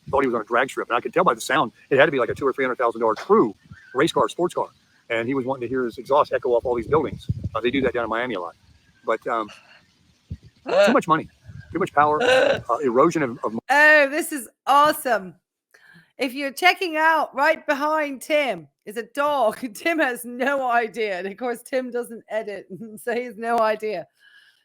thought he was on a drag strip. And I could tell by the sound, it had to be like a $200,000 or $300,000 true race car, sports car. And he was wanting to hear his exhaust echo off all these buildings. They do that down in Miami a lot. But too much money, too much power, erosion of Oh, this is awesome. If you're checking out, right behind Tim is a dog. Tim has no idea. And of course, Tim doesn't edit, so he has no idea.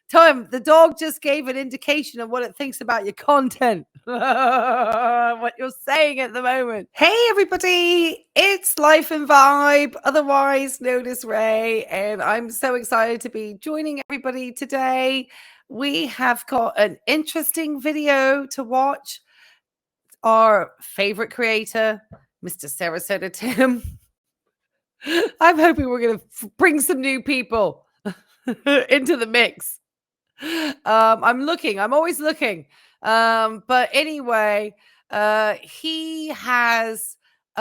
Tim, the dog just gave an indication of what it thinks about your content. What you're saying at the moment. Hey, everybody. It's Life and Vibe, otherwise known as Ray. And I'm so excited to be joining everybody today. We have got an interesting video to watch. Our favorite creator, Mr. Sarasota Tim. I'm hoping we're going to bring some new people into the mix. I'm always looking. But anyway, he has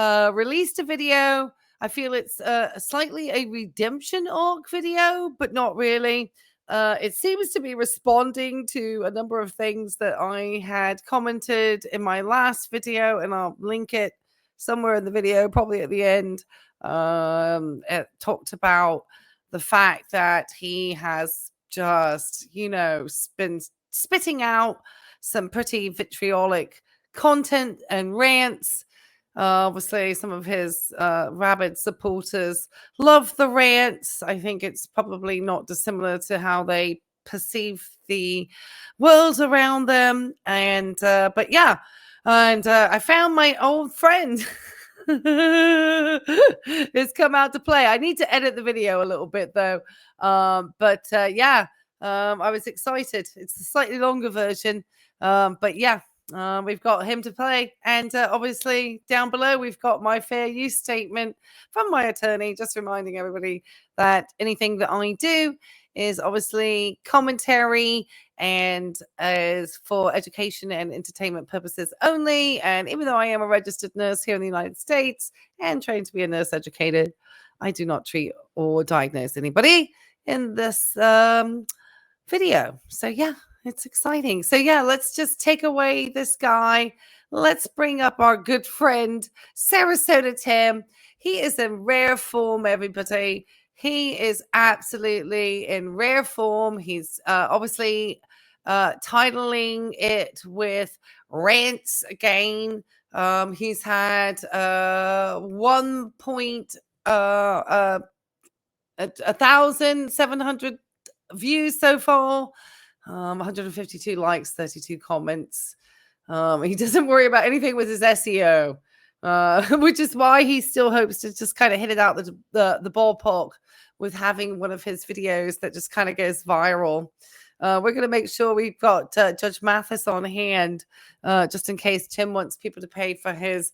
released a video. I feel it's slightly a redemption arc video, but not really. It seems to be responding to a number of things that I had commented in my last video, and I'll link it somewhere in the video, probably at the end. It talked about the fact that he has just, been spitting out some pretty vitriolic content and rants. Obviously, some of his rabid supporters love the rants. I think it's probably not dissimilar to how they perceive the world around them. And but yeah, and I found my old friend has come out to play. I need to edit the video a little bit though. But yeah, I was excited. It's a slightly longer version. But yeah. We've got him to play, and obviously down below we've got my fair use statement from my attorney, just reminding everybody that anything that I do is obviously commentary and is for education and entertainment purposes only. And even though I am a registered nurse here in the United States and trained to be a nurse educator, I do not treat or diagnose anybody in this video. So yeah. It's exciting. So yeah, let's just take away this guy. Let's bring up our good friend, Sarasota Tim. He is in rare form, everybody. He is absolutely in rare form. He's obviously titling it with rants again. He's had 1,700 views so far. 152 likes, 32 comments. He doesn't worry about anything with his SEO, which is why he still hopes to just kind of hit it out the ballpark with having one of his videos that just kind of goes viral. We're going to make sure we've got Judge Mathis on hand, just in case Tim wants people to pay for his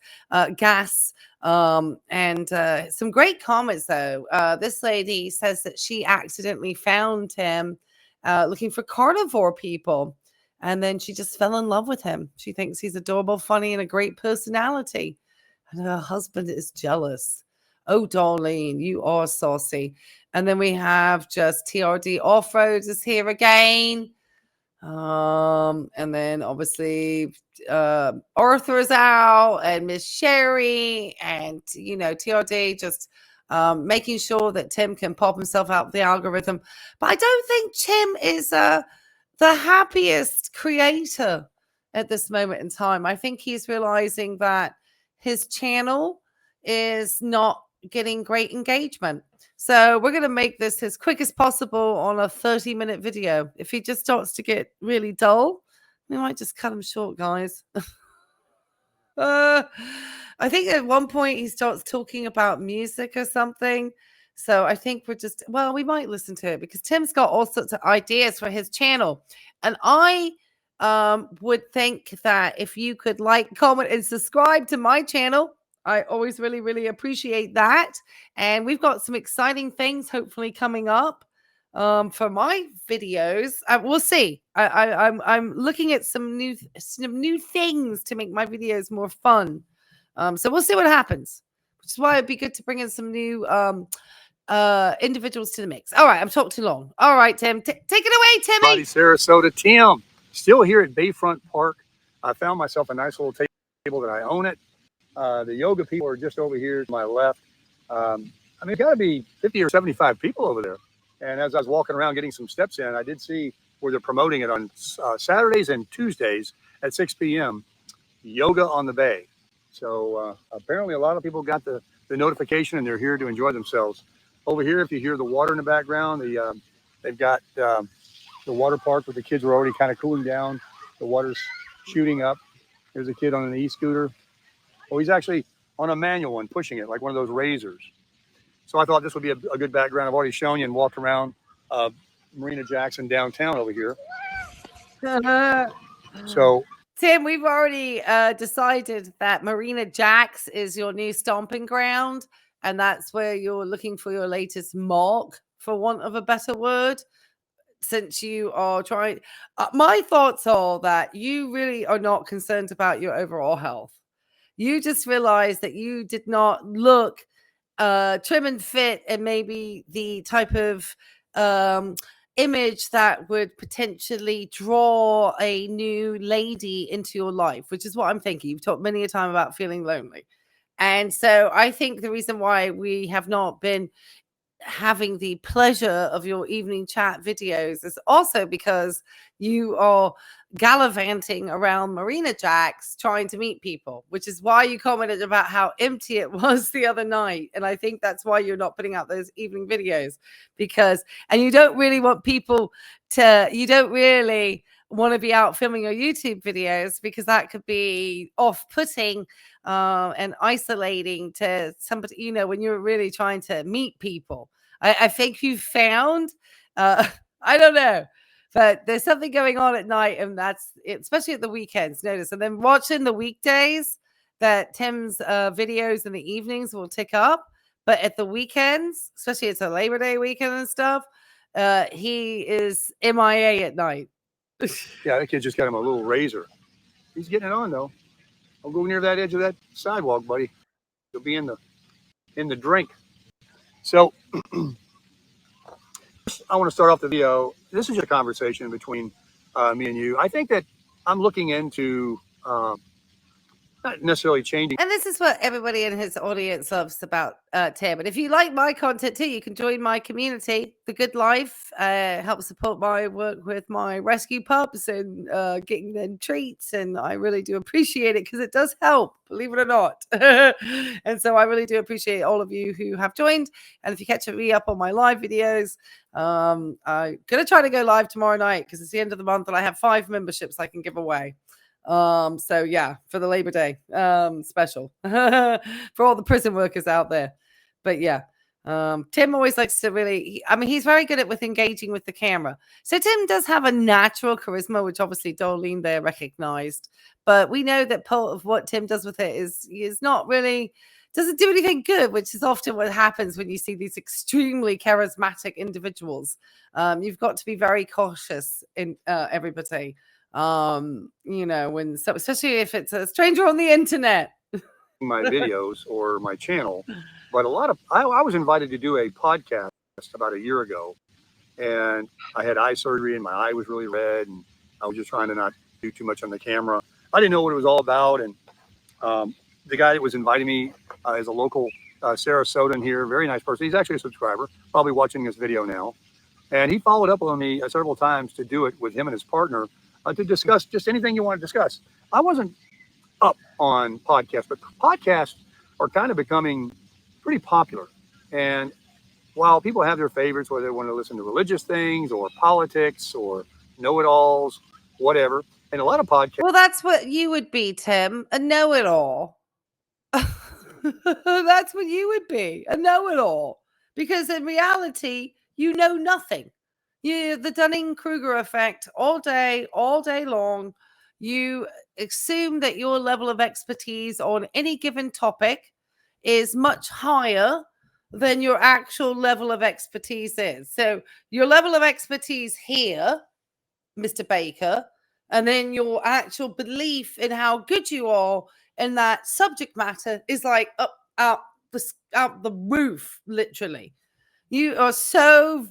gas. And some great comments, though. This lady says that she accidentally found him looking for carnivore people, and then she just fell in love with him. She thinks he's adorable, funny, and a great personality, and her husband is jealous. Oh, Darlene, you are saucy. And then we have just TRD Off-Road is here again. And then obviously Arthur is out, and Miss Sherry, and TRD just making sure that Tim can pop himself out of the algorithm. But I don't think Tim is the happiest creator at this moment in time. I think he's realizing that his channel is not getting great engagement. So we're going to make this as quick as possible on a 30-minute video. If he just starts to get really dull, we might just cut him short, guys. I think at one point he starts talking about music or something. So I think we might listen to it, because Tim's got all sorts of ideas for his channel. And I would think that if you could like, comment, and subscribe to my channel, I always really, really appreciate that. And we've got some exciting things hopefully coming up for my videos. We'll see. I'm looking at some new things to make my videos more fun. So we'll see what happens, which is why it'd be good to bring in some new individuals to the mix. All right, I'm talking too long. All right, Tim, take it away, Timmy. Sarasota Tim, still here at Bayfront Park. I found myself a nice little table table that I own it. The yoga people are just over here to my left. I mean, it's got to be 50 or 75 people over there. And as I was walking around getting some steps in, I did see where they're promoting it on Saturdays and Tuesdays at 6 p.m. Yoga on the Bay. So apparently a lot of people got the notification and they're here to enjoy themselves. Over here, if you hear the water in the background, they've got the water park where the kids are already kind of cooling down. The water's shooting up. There's a kid on an e-scooter. Oh, he's actually on a manual one, pushing it like one of those razors. So I thought this would be a good background. I've already shown you and walked around Marina Jackson downtown over here. So Tim, we've already decided that Marina Jax is your new stomping ground, and that's where you're looking for your latest mark, for want of a better word, since you are trying. My thoughts are that you really are not concerned about your overall health. You just realized that you did not look trim and fit, and maybe the type of image that would potentially draw a new lady into your life, which is what I'm thinking. You've talked many a time about feeling lonely. And so I think the reason why we have not been having the pleasure of your evening chat videos is also because you are gallivanting around Marina Jax trying to meet people, which is why you commented about how empty it was the other night. And I think that's why you're not putting out those evening videos, because, and you don't really want people to, you don't really want to be out filming your YouTube videos, because that could be off-putting and isolating to somebody, you know, when you're really trying to meet people. I think you found, I don't know, but there's something going on at night, and that's it, especially at the weekends. Notice, and then watching the weekdays, that Tim's videos in the evenings will tick up, but at the weekends, especially it's a Labor Day weekend and stuff, he is MIA at night. Yeah, that kid just got him a little razor. He's getting it on though. Don't go near that edge of that sidewalk, buddy. You'll be in the drink. So I want to start off the video. This is just a conversation between me and you. I think that I'm looking into not necessarily changing. And this is what everybody in his audience loves about Tim. And if you like my content too, you can join my community, The Good Life. Help support my work with my rescue pups and getting them treats. And I really do appreciate it, because it does help, believe it or not. And so I really do appreciate all of you who have joined. And if you catch me up on my live videos, I'm going to try to go live tomorrow night, because it's the end of the month and I have 5 memberships I can give away. So yeah, for the Labor Day special for all the prison workers out there. But yeah, Tim always likes to really, I mean, he's very good with engaging with the camera. So Tim does have a natural charisma, which obviously Darlene there recognized. But we know that part of what Tim does with it is not really, doesn't do anything good, which is often what happens when you see these extremely charismatic individuals. You've got to be very cautious in everybody. You know, when, so especially if it's a stranger on the internet. My videos or my channel, but I was invited to do a podcast about a year ago, and I had eye surgery and my eye was really red, and I was just trying to not do too much on the camera. I didn't know what it was all about, and the guy that was inviting me is a local Sarasotan here, very nice person. He's actually a subscriber, probably watching this video now, and he followed up on me several times to do it with him and his partner. To discuss just anything you want to discuss. I wasn't up on podcasts, but podcasts are kind of becoming pretty popular. And while people have their favorites, whether they want to listen to religious things or politics or know-it-alls, whatever, and a lot of podcasts. Well, that's what you would be, Tim, a know-it-all. That's what you would be, a know-it-all. Because in reality, you know nothing. The Dunning-Kruger Effect all day long. You assume that your level of expertise on any given topic is much higher than your actual level of expertise is. So your level of expertise here, Mr. Baker, and then your actual belief in how good you are in that subject matter is like up out the roof, literally. You are so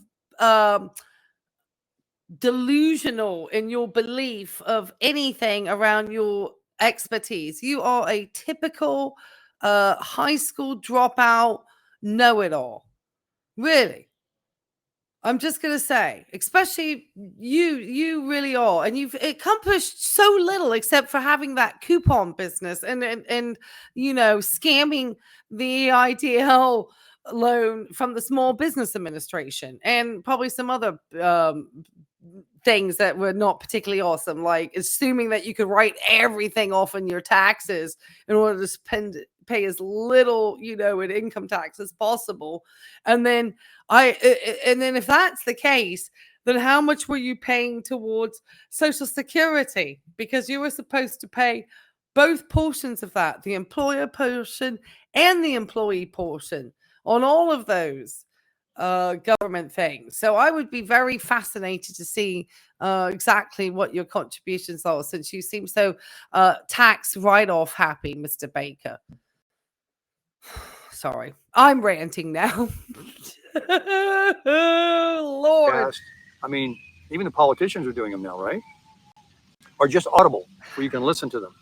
delusional in your belief of anything around your expertise. You are a typical high school dropout know-it-all. Really. I'm just going to say, especially you really are. And you've accomplished so little except for having that coupon business and scamming the IDL loan from the Small Business Administration and probably some other things that were not particularly awesome, like assuming that you could write everything off in your taxes in order to pay as little, in income tax as possible. And then if that's the case, then how much were you paying towards Social Security? Because you were supposed to pay both portions of that, the employer portion and the employee portion, on all of those government things. So I would be very fascinated to see exactly what your contributions are, since you seem so tax write-off happy, Mr. Baker. Sorry, I'm ranting now. Lord. I mean, even the politicians are doing them now, right? Or just Audible, where you can listen to them.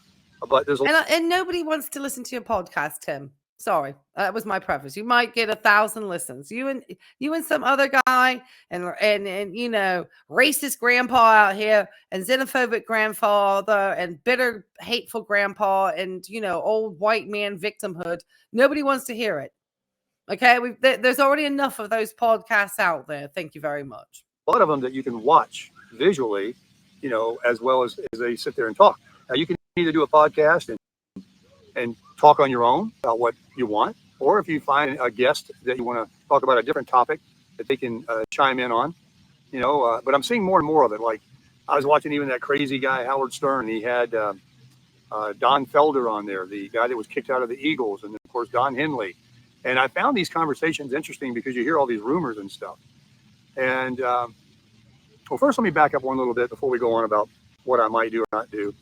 But there's and nobody wants to listen to your podcast, Tim. Sorry, that was my preface. You might get 1,000 listens. You and some other guy and racist grandpa out here and xenophobic grandfather and bitter, hateful grandpa and old white man victimhood. Nobody wants to hear it. Okay, there's already enough of those podcasts out there. Thank you very much. A lot of them that you can watch visually, as well as they sit there and talk. Now you can either do a podcast and talk on your own about what you want, or if you find a guest that you want to talk about a different topic that they can chime in on, but I'm seeing more and more of it. Like I was watching even that crazy guy, Howard Stern. He had Don Felder on there, the guy that was kicked out of the Eagles, and then of course Don Henley. And I found these conversations interesting because you hear all these rumors and stuff. And well, first let me back up one little bit before we go on about what I might do or not do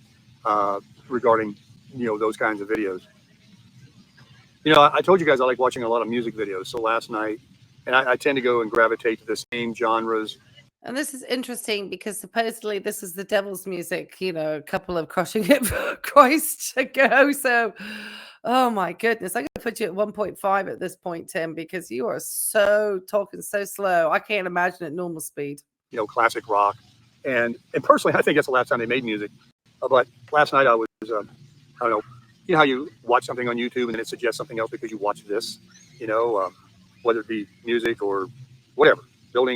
regarding those kinds of videos. I told you guys I like watching a lot of music videos. So last night, and I tend to go and gravitate to the same genres. And this is interesting because supposedly this is the devil's music, a couple of Crushing It for Christ ago. So, oh my goodness, I'm going to put you at 1.5 at this point, Tim, because you are talking so slow. I can't imagine at normal speed. Classic rock. And personally, I think that's the last time they made music. But last night I was, I don't know, how you watch something on YouTube and then it suggests something else because you watched this, whether it be music or whatever,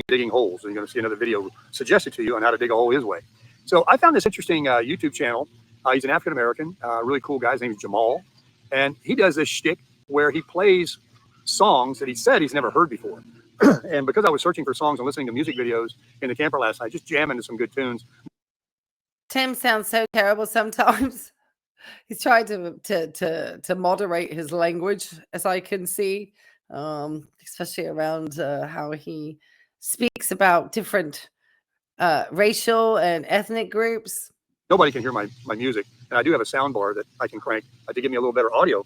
digging holes. And you're going to see another video suggested to you on how to dig a hole his way. So I found this interesting YouTube channel. He's an African-American, really cool guy. His name is Jamal. And he does this shtick where he plays songs that he said he's never heard before. And because I was searching for songs and listening to music videos in the camper last night, just jamming to some good tunes. Tim sounds so terrible sometimes. He's trying to moderate his language, as I can see, especially around how he speaks about different racial and ethnic groups. Nobody can hear my music, and I do have a sound bar that I can crank to give me a little better audio.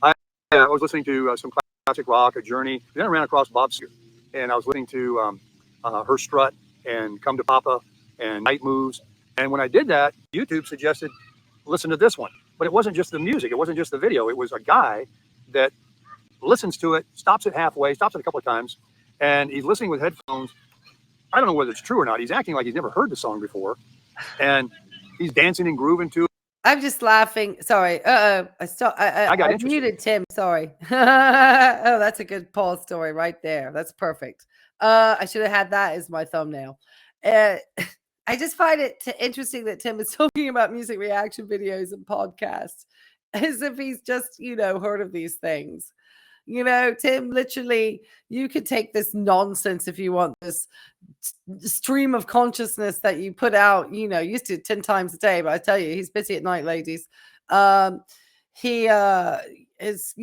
I was listening to some classic rock, a Journey. Then I ran across Bob Seger, and I was listening to Her Strut and Come to Papa and Night Moves. And when I did that, YouTube suggested listen to this one. But it wasn't just the music. It wasn't just the video. It was a guy that listens to it, stops it halfway, stops it a couple of times, and he's listening with headphones. I don't know whether it's true or not. He's acting like he's never heard the song before, and he's dancing and grooving to it. I'm just laughing. Sorry. I muted Tim. Sorry. Oh, that's a good Paul story right there. That's perfect. I should have had that as my thumbnail. I just find it interesting that Tim is talking about music reaction videos and podcasts as if he's just, heard of these things. Tim, literally, you could take this nonsense if you want, this stream of consciousness that you put out, used to 10 times a day, but I tell you, he's busy at night, ladies. You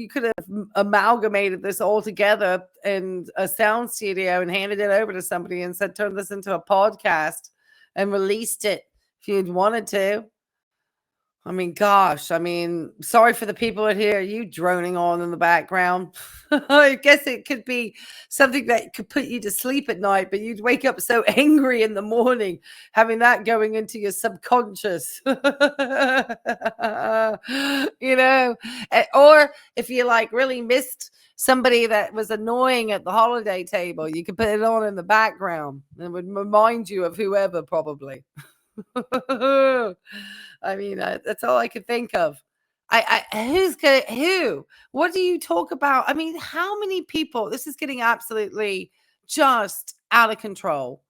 could have amalgamated this all together in a sound studio and handed it over to somebody and said, turn this into a podcast and released it if you'd wanted to. I mean, gosh, I mean, sorry for the people that hear you droning on in the background. I guess it could be something that could put you to sleep at night, but you'd wake up so angry in the morning, having that going into your subconscious. Or if you like really missed somebody that was annoying at the holiday table, you could put it on in the background and it would remind you of whoever, probably. I mean, that's all I could think of. Who? What do you talk about? I mean, how many people? This is getting absolutely just out of control.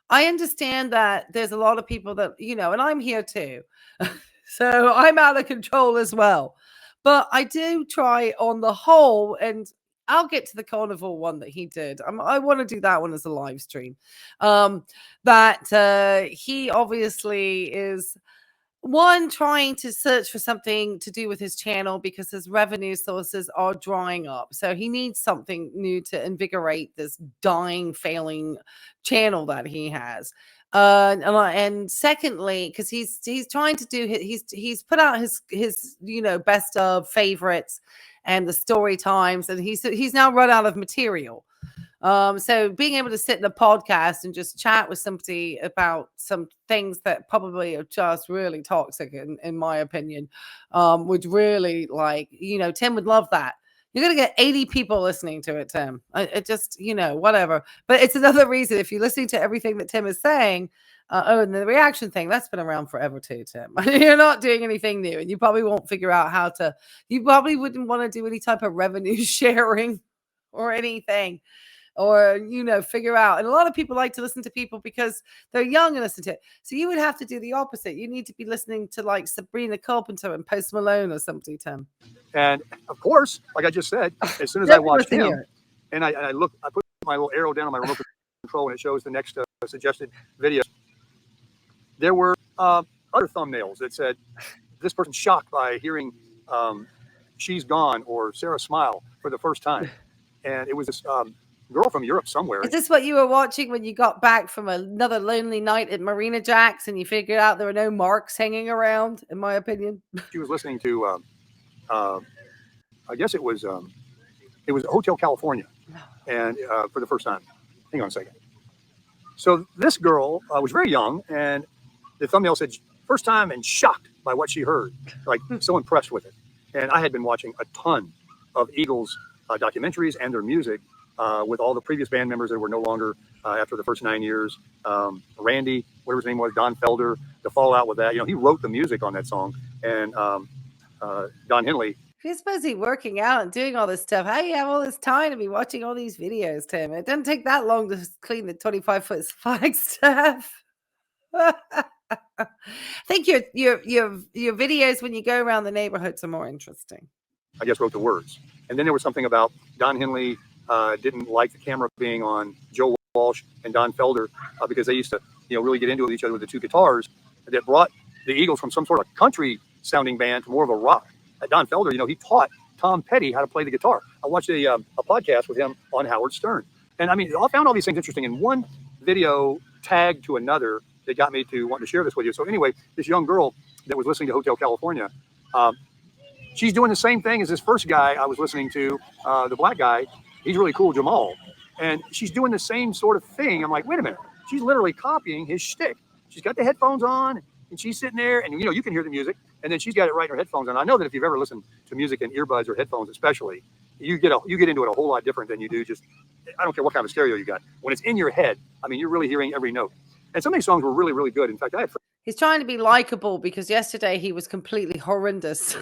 I understand that there's a lot of people that, and I'm here too. So I'm out of control as well. But I do try on the whole, and I'll get to the carnival one that he did. I want to do that one as a live stream. That he obviously is one trying to search for something to do with his channel because his revenue sources are drying up. So he needs something new to invigorate this dying, failing channel that he has. And secondly, because he's trying to do he's put out his best of favorites and the story times, and he's now run out of material. So being able to sit in a podcast and just chat with somebody about some things that probably are just really toxic, in my opinion, would really Tim would love that. You're going to get 80 people listening to it, Tim. It just, whatever. But it's another reason, if you're listening to everything that Tim is saying, and the reaction thing, that's been around forever too, Tim. You're not doing anything new, and you probably won't figure out you probably wouldn't want to do any type of revenue sharing or anything. Or, figure out. And a lot of people like to listen to people because they're young and listen to it. So you would have to do the opposite. You need to be listening to like Sabrina Carpenter and Post Malone or somebody, Tim. And of course, like I just said, as soon as I watched him, and I put my little arrow down on my remote control and it shows the next suggested video. There were other thumbnails that said, this person's shocked by hearing She's Gone or Sarah Smile for the first time. And it was this girl from Europe somewhere. Is this what you were watching when you got back from another lonely night at Marina Jack's and you figured out there were no marks hanging around, in my opinion? She was listening to, I guess it was Hotel California, and for the first time. Hang on a second. So this girl was very young, and the thumbnail said, first time and shocked by what she heard, like so impressed with it. And I had been watching a ton of Eagles documentaries and their music with all the previous band members that were no longer after the first 9 years. Randy, whatever his name was, Don Felder, the fallout with that. He wrote the music on that song. And Don Henley. If you're supposed to be working out and doing all this stuff, how do you have all this time to be watching all these videos, Tim? It doesn't take that long to clean the 25-foot Flagstaff. I think your videos when you go around the neighborhoods are more interesting. I guess wrote the words. And then there was something about Don Henley didn't like the camera being on Joe Walsh and Don Felder because they used to really get into each other with the two guitars that brought the Eagles from some sort of country sounding band to more of a rock. Don Felder, he taught Tom Petty how to play the guitar. I watched a podcast with him on Howard Stern. And I mean, I found all these things interesting in one video tagged to another that got me to want to share this with you. So anyway, this young girl that was listening to Hotel California, she's doing the same thing as this first guy I was listening to, the black guy. He's really cool, Jamal. And she's doing the same sort of thing. I'm like, wait a minute. She's literally copying his shtick. She's got the headphones on, and she's sitting there, and you can hear the music, and then she's got it right in her headphones. And I know that if you've ever listened to music in earbuds or headphones especially, you get into it a whole lot different than you do just, I don't care what kind of stereo you got. When it's in your head, I mean, you're really hearing every note. And some of these songs were really, really good. In fact, he's trying to be likable because yesterday he was completely horrendous.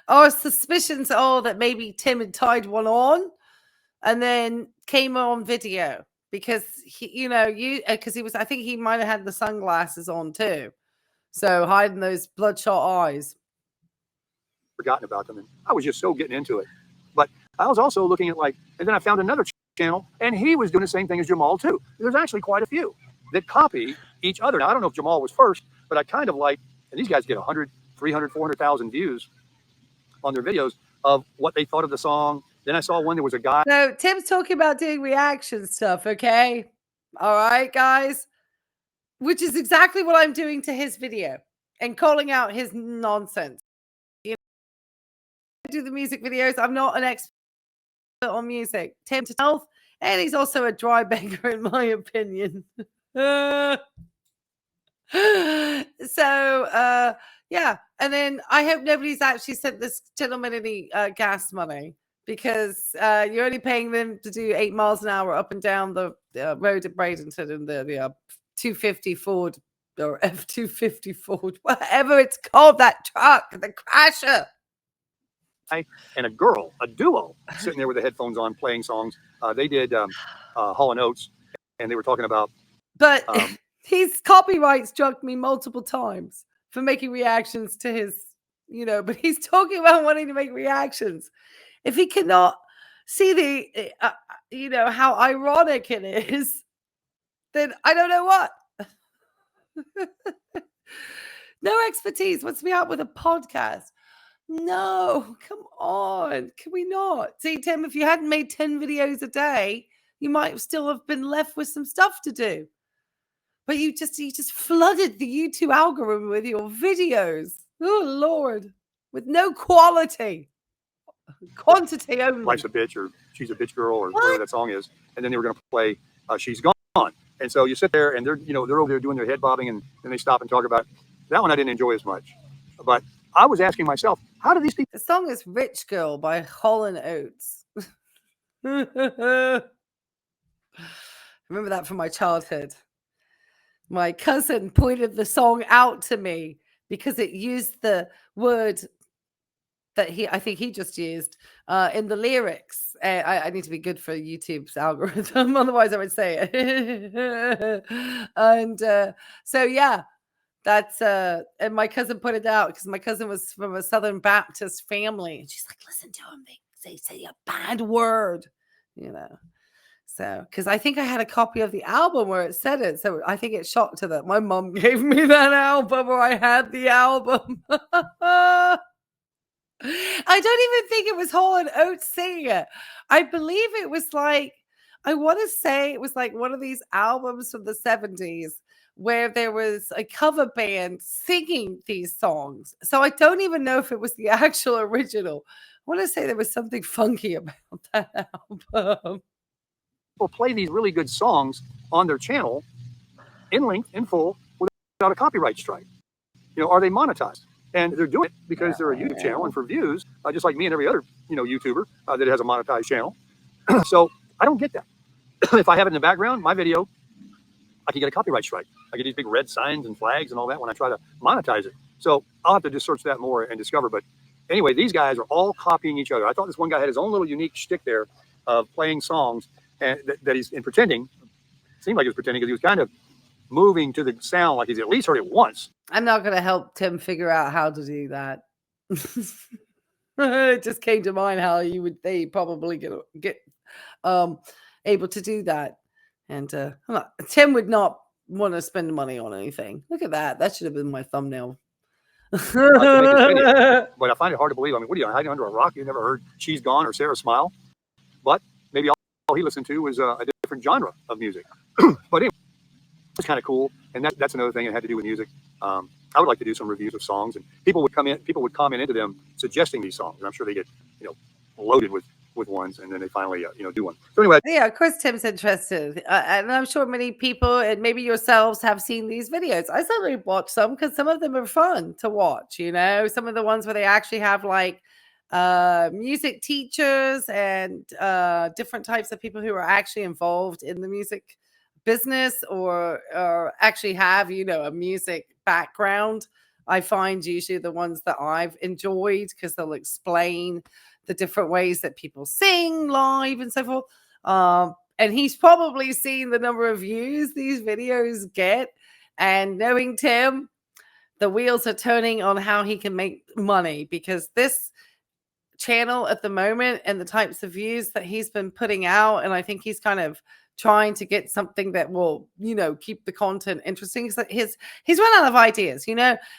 Our suspicions are that maybe Tim had tied one on and then came on video because I think he might have had the sunglasses on too. So hiding those bloodshot eyes. Forgotten about them. And I was just so getting into it. But I was also looking at and then I found another channel and he was doing the same thing as Jamal too. There's actually quite a few that copy each other. Now, I don't know if Jamal was first, but I kind of and these guys get 100, 300, 400,000 views on their videos of what they thought of the song. Then I saw one, there was a guy. No, Tim's talking about doing reaction stuff, okay? All right, guys. which is exactly what I'm doing to his video and calling out his nonsense. You know, I do the music videos. I'm not an expert on music. Tim to health, and he's also a dry beggar, in my opinion. So yeah, and then I hope nobody's actually sent this gentleman any gas money, because you're only paying them to do 8 miles an hour up and down the road at Bradenton in the 250 Ford or F-250 Ford, whatever it's called, that truck, the crasher. And a girl, a duo, sitting there with the headphones on playing songs. They did Hall & Oates, and they were talking about. But his copyright struck me multiple times for making reactions to his, but he's talking about wanting to make reactions. If he cannot see the, how ironic it is, then I don't know what. No expertise. Wants me out with a podcast. No, come on. Can we not? See, Tim, if you hadn't made 10 videos a day, you might still have been left with some stuff to do. But you just flooded the YouTube algorithm with your videos. Oh, Lord. With no quality. Quantity only. Life's a Bitch, or She's a Bitch Girl, or whatever that song is. And then they were going to play She's Gone. And so you sit there, and they're over there doing their head bobbing, and then they stop and talk about that one. I didn't enjoy as much. But I was asking myself, how do these people? The song is Rich Girl by Hall & Oates. Remember that from my childhood. My cousin pointed the song out to me because it used the word that I think he just used in the lyrics. I need to be good for YouTube's algorithm, otherwise I would say it. And so yeah, that's and my cousin put it out because my cousin was from a Southern Baptist family, and she's like, listen to him, they say a bad word, So, because I think I had a copy of the album where it said it. So I think it shocked her that my mom gave me that album where I had the album. I don't even think it was Hall & Oates singing it. I believe it was like, I want to say it was like one of these albums from the 70s where there was a cover band singing these songs. So I don't even know if it was the actual original. I want to say there was something funky about that album. People play these really good songs on their channel in length, in full, without a copyright strike. Are they monetized? And they're doing it because they're a YouTube channel and for views, just like me and every other, YouTuber that has a monetized channel. So I don't get that. If I have it in the background, my video, I can get a copyright strike. I get these big red signs and flags and all that when I try to monetize it. So I'll have to just search that more and discover. But anyway, these guys are all copying each other. I thought this one guy had his own little unique shtick there of playing songs, and that he's in pretending. It seemed like he was pretending because he was kind of moving to the sound like he's at least heard it once. I'm not going to help Tim figure out how to do that. It just came to mind how they probably get able to do that. And Tim would not want to spend money on anything. Look at that. That should have been my thumbnail. But I find it hard to believe. I mean, what are you hiding under a rock? You never heard She's Gone or Sarah Smile? But maybe all he listened to was a different genre of music. But anyway, it's kind of cool. And that's another thing that had to do with music. I would like to do some reviews of songs, and people would comment into them suggesting these songs. And I'm sure they get, loaded with ones, and then they finally, do one. So anyway. Yeah, of course, Tim's interested. And I'm sure many people, and maybe yourselves, have seen these videos. I certainly watch some because some of them are fun to watch, some of the ones where they actually have like music teachers and different types of people who are actually involved in the music business or actually have, a music background. I find usually the ones that I've enjoyed because they'll explain the different ways that people sing live and so forth. And he's probably seen the number of views these videos get. And knowing Tim, the wheels are turning on how he can make money, because this channel at the moment and the types of views that he's been putting out, and I think he's kind of trying to get something that will, keep the content interesting. He's run out of ideas.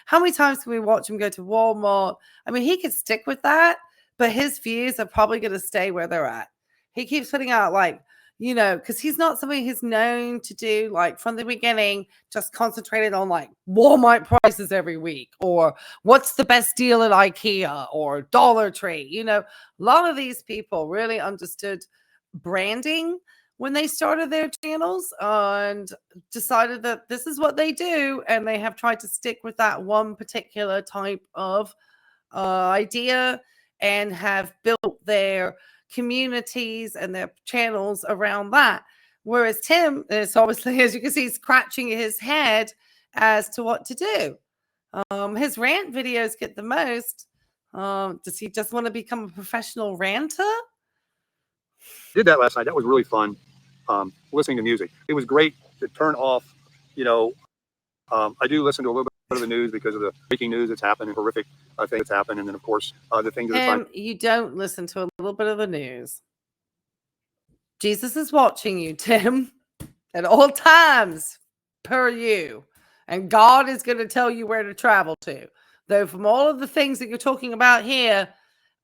How many times can we watch him go to Walmart? I mean, he could stick with that, but his views are probably going to stay where they're at. He keeps putting out like, you know, because he's not somebody who's known to do, like, from the beginning, just concentrated on like Walmart prices every week, or what's the best deal at IKEA or Dollar Tree. You know, a lot of these people really understood branding when they started their channels and decided that this is what they do, and they have tried to stick with that one particular type of idea and have built their communities and their channels around that. Whereas Tim is obviously, as you can see, scratching his head as to what to do. His rant videos get the most. Does he just want to become a professional ranter? Did that last night. That was really fun. Listening to music. It was great to turn off, you know, I do listen to a little bit of the news because of the breaking news that's happened and horrific things that's happened. And then, of course, the things that are you don't listen to a little bit of the news. Jesus is watching you, Tim, at all times per you. And God is going to tell you where to travel to. Though from all of the things that you're talking about here,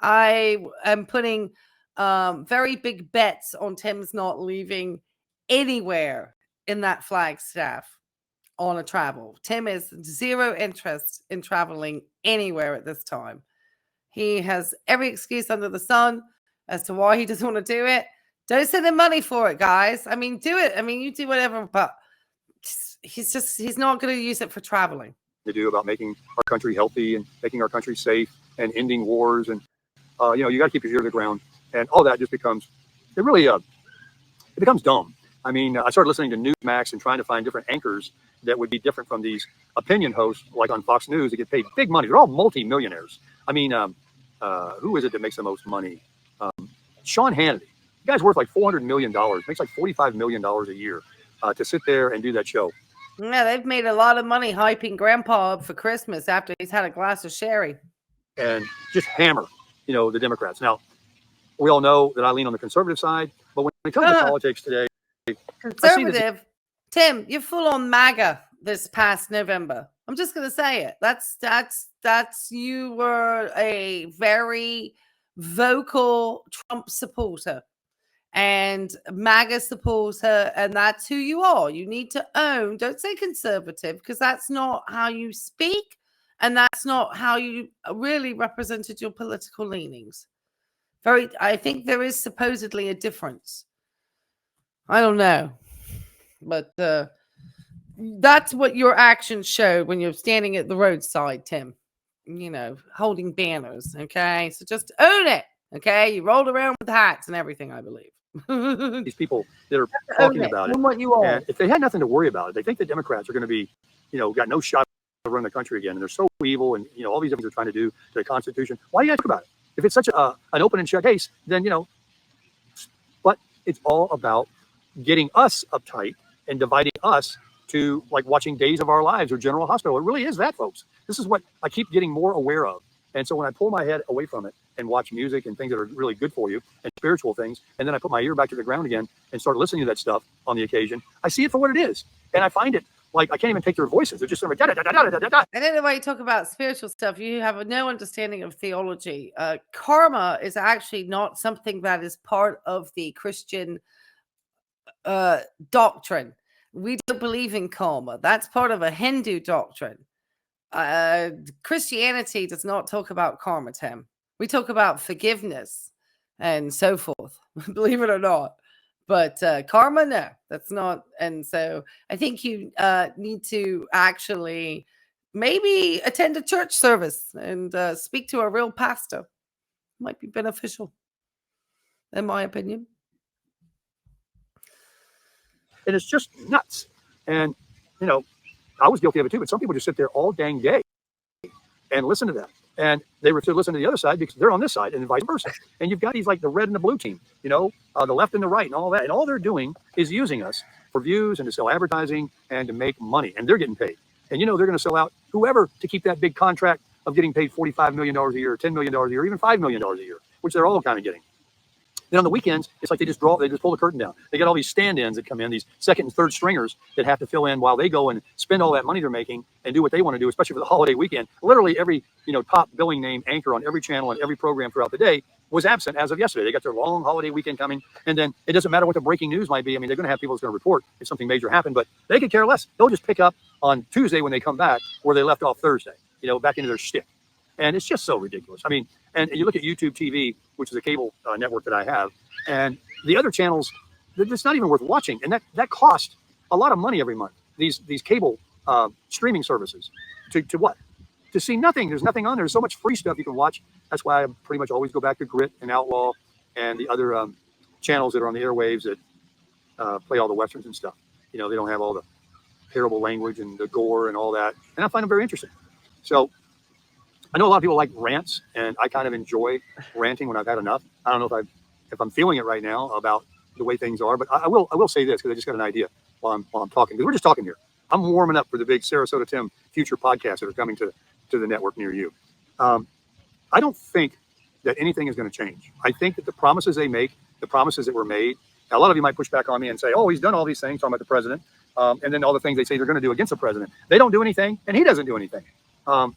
I am putting very big bets on Tim's not leaving anywhere in that Flagstaff on a travel. Tim is zero interest in traveling anywhere at this time. He has every excuse under the sun as to why he doesn't want to do it. Don't send him money for it, guys. I mean, do it. I mean, you do whatever, but he's not going to use it for traveling. To do about making our country healthy and making our country safe and ending wars. And, you know, you got to keep your ear to the ground. And all that just becomes, it becomes dumb. I mean, I started listening to Newsmax and trying to find different anchors that would be different from these opinion hosts like on Fox News that get paid big money. They're all multi-millionaires. I mean, who is it that makes the most money? Sean Hannity. The guy's worth like $400 million, makes like $45 million a year to sit there and do that show. Yeah, they've made a lot of money hyping Grandpa up for Christmas after he's had a glass of sherry. And just hammer, you know, the Democrats. Now, we all know that I lean on the conservative side, but when it comes to politics today, conservative, Tim, you're full on MAGA this past November. I'm just going to say it. That's you were a very vocal Trump supporter and MAGA supporter, and that's who you are. You need to own, don't say conservative, because that's not how you speak, and that's not how you really represented your political leanings. I think there is supposedly a difference. I don't know, but that's what your actions show when you're standing at the roadside, Tim. You know, holding banners. Okay, so just own it. Okay, you rolled around with hats and everything, I believe. These people that are talking about it, what you are. And if they had nothing to worry about, they think the Democrats are going to be, you know, got no shot to run the country again, and they're so evil, and you know all these things they're trying to do to the Constitution. Why do you guys talk about it? If it's such an open and shut case, then you know. But it's all about getting us uptight and dividing us to like watching Days of Our Lives or General Hospital. It really is that, folks. This is what I keep getting more aware of. And so when I pull my head away from it and watch music and things that are really good for you and spiritual things, and then I put my ear back to the ground again and start listening to that stuff on the occasion, I see it for what it is. And I find it like I can't even take their voices. They're just sort of da da da da da da da. I don't know why you talk about spiritual stuff. You have no understanding of theology. Karma is actually not something that is part of the Christian doctrine. We don't believe in karma. That's part of a Hindu doctrine. Christianity does not talk about karma, Tim. We talk about forgiveness and so forth, believe it or not. But karma, no, that's not. And so I think you need to actually maybe attend a church service and speak to a real pastor. Might be beneficial, in my opinion. And it's just nuts. And, you know, I was guilty of it too, but some people just sit there all dang day and listen to that. And they refuse to listen to the other side because they're on this side and vice versa. And you've got these like the red and the blue team, you know, the left and the right and all that. And all they're doing is using us for views and to sell advertising and to make money. And they're getting paid. And, you know, they're going to sell out whoever to keep that big contract of getting paid $45 million a year, $10 million a year, even $5 million a year, which they're all kind of getting. Then on the weekends, it's like they just pull the curtain down. They got all these stand-ins that come in, these second and third stringers that have to fill in while they go and spend all that money they're making and do what they want to do, especially for the holiday weekend. Literally every, you know, top billing name anchor on every channel and every program throughout the day was absent as of yesterday. They got their long holiday weekend coming, and then it doesn't matter what the breaking news might be. I mean, they're going to have people that's going to report if something major happened, but they could care less. They'll just pick up on Tuesday when they come back where they left off Thursday, back into their shtick. And it's just so ridiculous. I mean, and you look at YouTube TV, which is a cable network that I have, and the other channels, it's not even worth watching. And that costs a lot of money every month, these cable streaming services. To what? To see nothing. There's nothing on there. There's so much free stuff you can watch. That's why I pretty much always go back to Grit and Outlaw and the other channels that are on the airwaves that play all the Westerns and stuff. They don't have all the terrible language and the gore and all that. And I find them very interesting. So I know a lot of people like rants, and I kind of enjoy ranting when I've had enough. I don't know if I'm feeling it right now about the way things are, but I will say this because I just got an idea while I'm talking. Because we're just talking here. I'm warming up for the big Sarasota Tim future podcasts that are coming to the network near you. I don't think that anything is going to change. I think that the promises they make, the promises that were made, now, a lot of you might push back on me and say, oh, he's done all these things, talking about the president, and then all the things they say they're going to do against the president. They don't do anything, and he doesn't do anything. I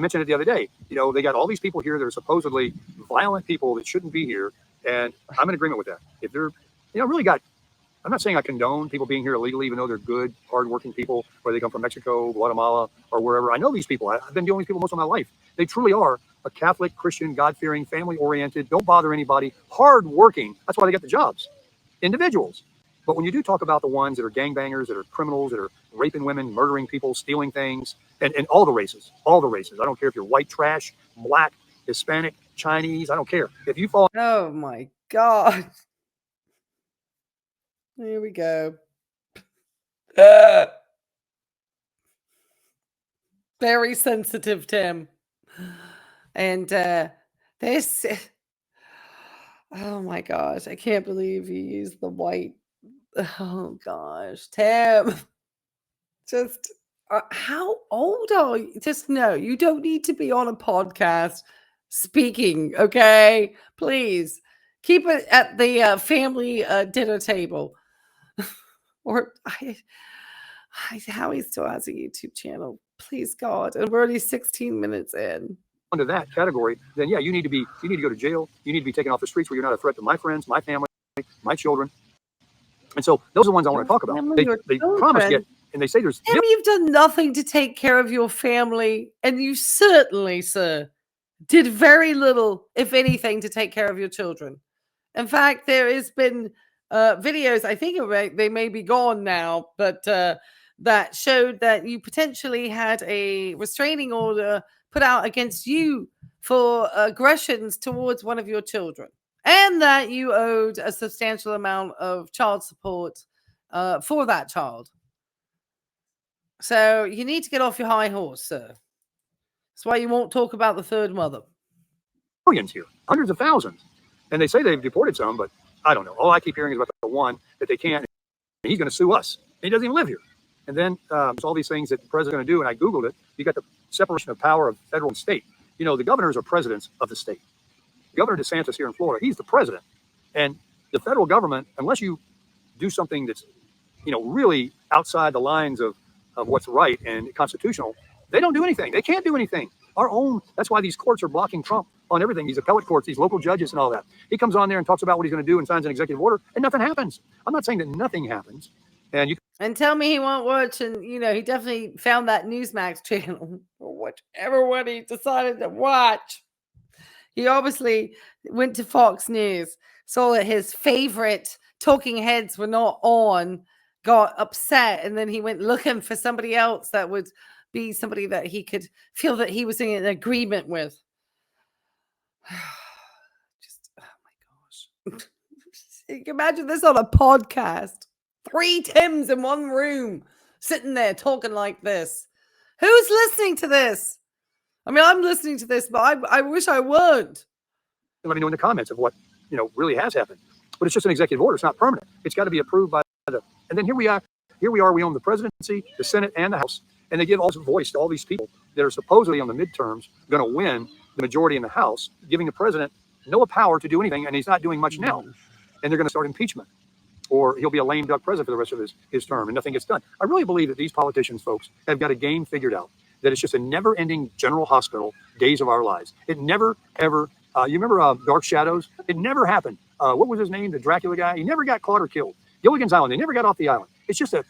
mentioned it the other day. They got all these people here that are supposedly violent people that shouldn't be here, and I'm in agreement with that. If they're, I'm not saying I condone people being here illegally, even though they're good, hardworking people, whether they come from Mexico, Guatemala, or wherever. I know these people. I've been dealing with people most of my life. They truly are a Catholic, Christian, God-fearing, family-oriented, don't bother anybody, hardworking. That's why they get the jobs. Individuals. But when you do talk about the ones that are gangbangers, that are criminals, that are raping women, murdering people, stealing things, and all the races. I don't care if you're white trash, black, Hispanic, Chinese. I don't care. If you fall. Oh, my God. Here we go. Very sensitive, Tim. And this, oh my gosh, I can't believe you used the white. Oh gosh, Tim. Just how old are you? Just no, you don't need to be on a podcast speaking, okay? Please keep it at the family dinner table. Or Howie still has a YouTube channel. Please God, and we're already 16 minutes in. Under that category, then yeah, you need to go to jail. You need to be taken off the streets where you're not a threat to my friends, my family, my children. And so those are the ones I want to talk about. They promise yet, and they say there's. Tim, you've done nothing to take care of your family, and you certainly, sir, did very little, if anything, to take care of your children. In fact, there has been videos, I think they may be gone now, but that showed that you potentially had a restraining order put out against you for aggressions towards one of your children, and that you owed a substantial amount of child support for that child. So you need to get off your high horse, sir. That's why you won't talk about the third mother. Millions here, hundreds of thousands. And they say they've deported some, but I don't know. All I keep hearing is about the one that they can't. And he's going to sue us. And he doesn't even live here. And then there's all these things that the president's going to do. And I Googled it. You got the separation of power of federal and state. The governors are presidents of the state. Governor DeSantis here in Florida, he's the president. And the federal government, unless you do something that's, really outside the lines of what's right and constitutional, they don't do anything. They can't do anything. That's why these courts are blocking Trump on everything. These appellate courts, these local judges and all that. He comes on there and talks about what he's going to do and signs an executive order, and nothing happens. I'm not saying that nothing happens. And tell me he won't watch, and he definitely found that Newsmax channel or whichever one he decided to watch. He obviously went to Fox News, saw that his favorite talking heads were not on, got upset, and then he went looking for somebody else that would be somebody that he could feel that he was in an agreement with. Just, oh my gosh. You can imagine this on a podcast. 3 Tims in one room, sitting there talking like this. Who's listening to this? I mean, I'm listening to this, but I wish I weren't. Let me know in the comments of what, really has happened. But it's just an executive order. It's not permanent. It's got to be approved by and then here we are. We own the presidency, the Senate, and the House. And they give all voice to all these people that are supposedly on the midterms going to win the majority in the House, giving the president no power to do anything, and he's not doing much now. And they're going to start impeachment. Or he'll be a lame duck president for the rest of his term, and nothing gets done. I really believe that these politicians, folks, have got a game figured out, that it's just a never-ending general hospital days of our lives. It never, ever You remember Dark Shadows? It never happened. What was his name? The Dracula guy? He never got caught or killed. Gilligan's Island, they never got off the island. It's just a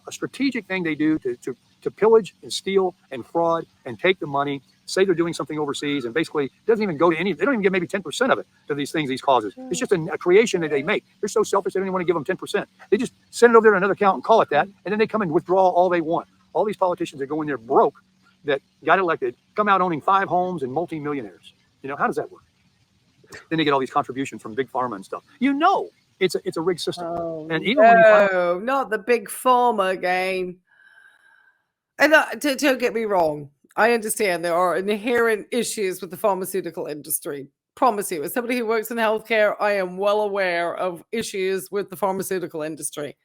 strategic thing they do to pillage and steal and fraud and take the money, say they're doing something overseas, and basically it doesn't even go to any, they don't even give maybe 10% of it to these things, these causes. It's just a creation that they make. They're so selfish, they don't even want to give them 10%. They just send it over there to another account and call it that, and then they come and withdraw all they want. All these politicians that go in there broke, that got elected, come out owning 5 homes and multi-millionaires. You know, how does that work? Then they get all these contributions from big pharma and stuff. You know, it's a rigged system. Oh, and even when you find not the big pharma again. And don't get me wrong. I understand there are inherent issues with the pharmaceutical industry. Promise you, as somebody who works in healthcare, I am well aware of issues with the pharmaceutical industry.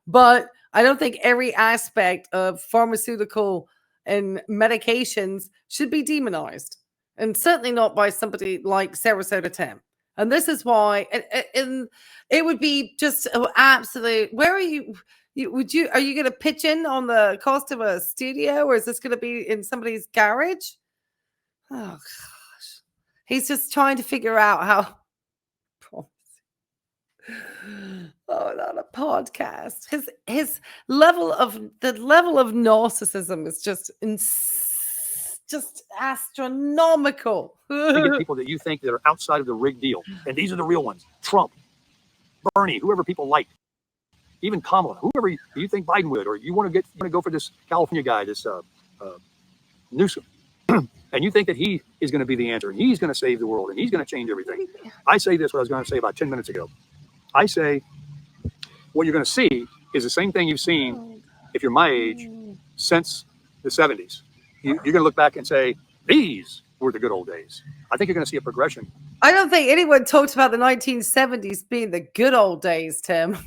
But I don't think every aspect of pharmaceutical and medications should be demonized. And certainly not by somebody like Sarasota Tim. And this is why, and it would be just absolute. Where are you? Are you going to pitch in on the cost of a studio, or is this going to be in somebody's garage? Oh gosh, he's just trying to figure out how. Oh, not a podcast. His level of narcissism is just astronomical. you get people that you think that are outside of the rigged deal, and these are the real ones: Trump, Bernie, whoever people like. Even Kamala, whoever you think Biden would, or you want to go for this California guy, this Newsom, and you think that he is going to be the answer, and he's going to save the world, and he's going to change everything. I say this, what I was going to say about 10 minutes ago. I say what you're going to see is the same thing you've seen, if you're my age, since the 70s. You're going to look back and say, these were the good old days. I think you're going to see a progression. I don't think anyone talked about the 1970s being the good old days, Tim.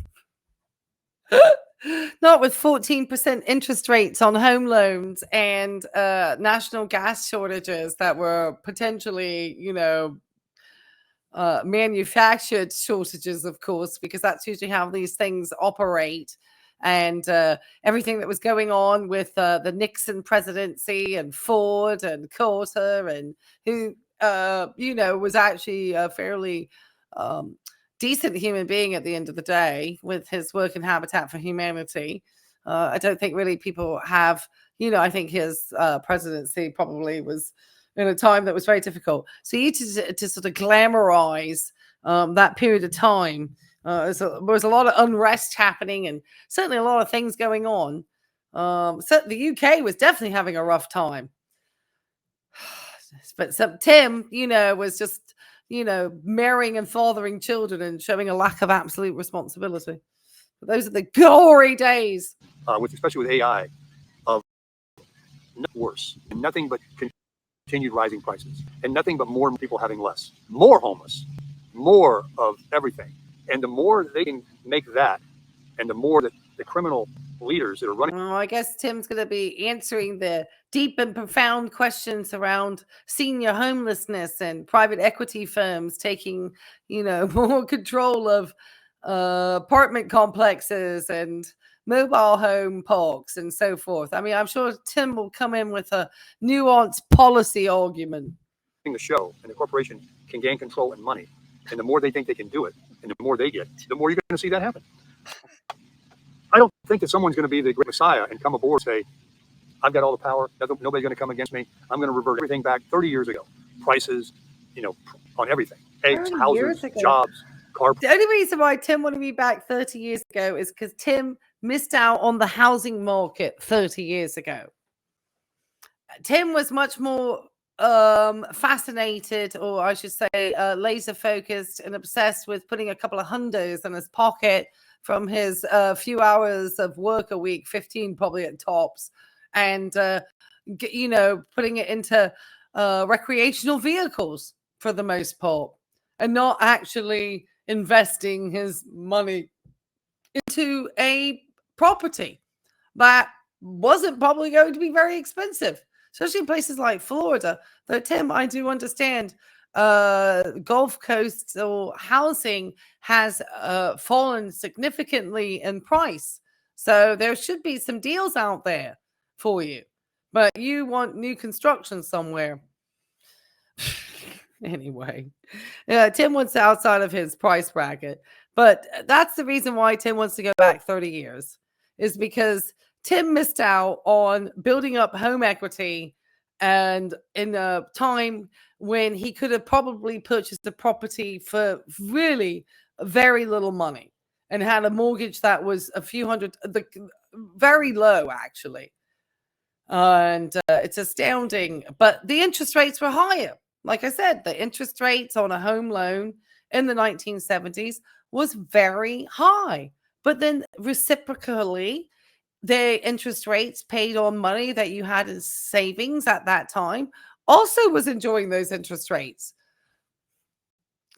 Not with 14% interest rates on home loans and national gas shortages that were potentially, manufactured shortages, of course, because that's usually how these things operate. And everything that was going on with the Nixon presidency and Ford and Carter, and who, was actually a fairly decent human being at the end of the day with his work in Habitat for Humanity. I don't think really people have, I think his presidency probably was in a time that was very difficult. So you to sort of glamorize that period of time. There was a lot of unrest happening, and certainly a lot of things going on. So the UK was definitely having a rough time. But Tim, was just, marrying and fathering children and showing a lack of absolute responsibility. But those are the glory days. Especially with AI, of worse, and nothing but continued rising prices, and nothing but more people having less, more homeless, more of everything. And the more they can make that, and the more that the criminal leaders that are running. Oh, I guess Tim's going to be answering the deep and profound questions around senior homelessness and private equity firms taking, more control of apartment complexes and mobile home parks and so forth. I mean, I'm sure Tim will come in with a nuanced policy argument. The show and the corporation can gain control and money, and the more they think they can do it, and the more they get, the more you're going to see that happen. I don't think that someone's going to be the great messiah and come aboard and say, I've got all the power. Nobody's going to come against me. I'm going to revert everything back 30 years ago. Prices, on everything. Eggs, houses, jobs, car. The only reason why Tim wanted me back 30 years ago is because Tim missed out on the housing market 30 years ago. Tim was much more fascinated, or I should say laser focused and obsessed with putting a couple of hundos in his pocket from his few hours of work a week, 15 probably at tops, and putting it into recreational vehicles for the most part, and not actually investing his money into a property that wasn't probably going to be very expensive, especially in places like Florida. Though, Tim, I do understand Gulf Coast or housing has fallen significantly in price. So there should be some deals out there for you. But you want new construction somewhere. Anyway, yeah, Tim wants outside of his price bracket, but that's the reason why Tim wants to go back 30 years, is because Tim missed out on building up home equity, and in a time when he could have probably purchased a property for really very little money and had a mortgage that was a few hundred, very low actually. And it's astounding, but the interest rates were higher. Like I said, the interest rates on a home loan in the 1970s was very high. But then reciprocally, the interest rates paid on money that you had as savings at that time also was enjoying those interest rates.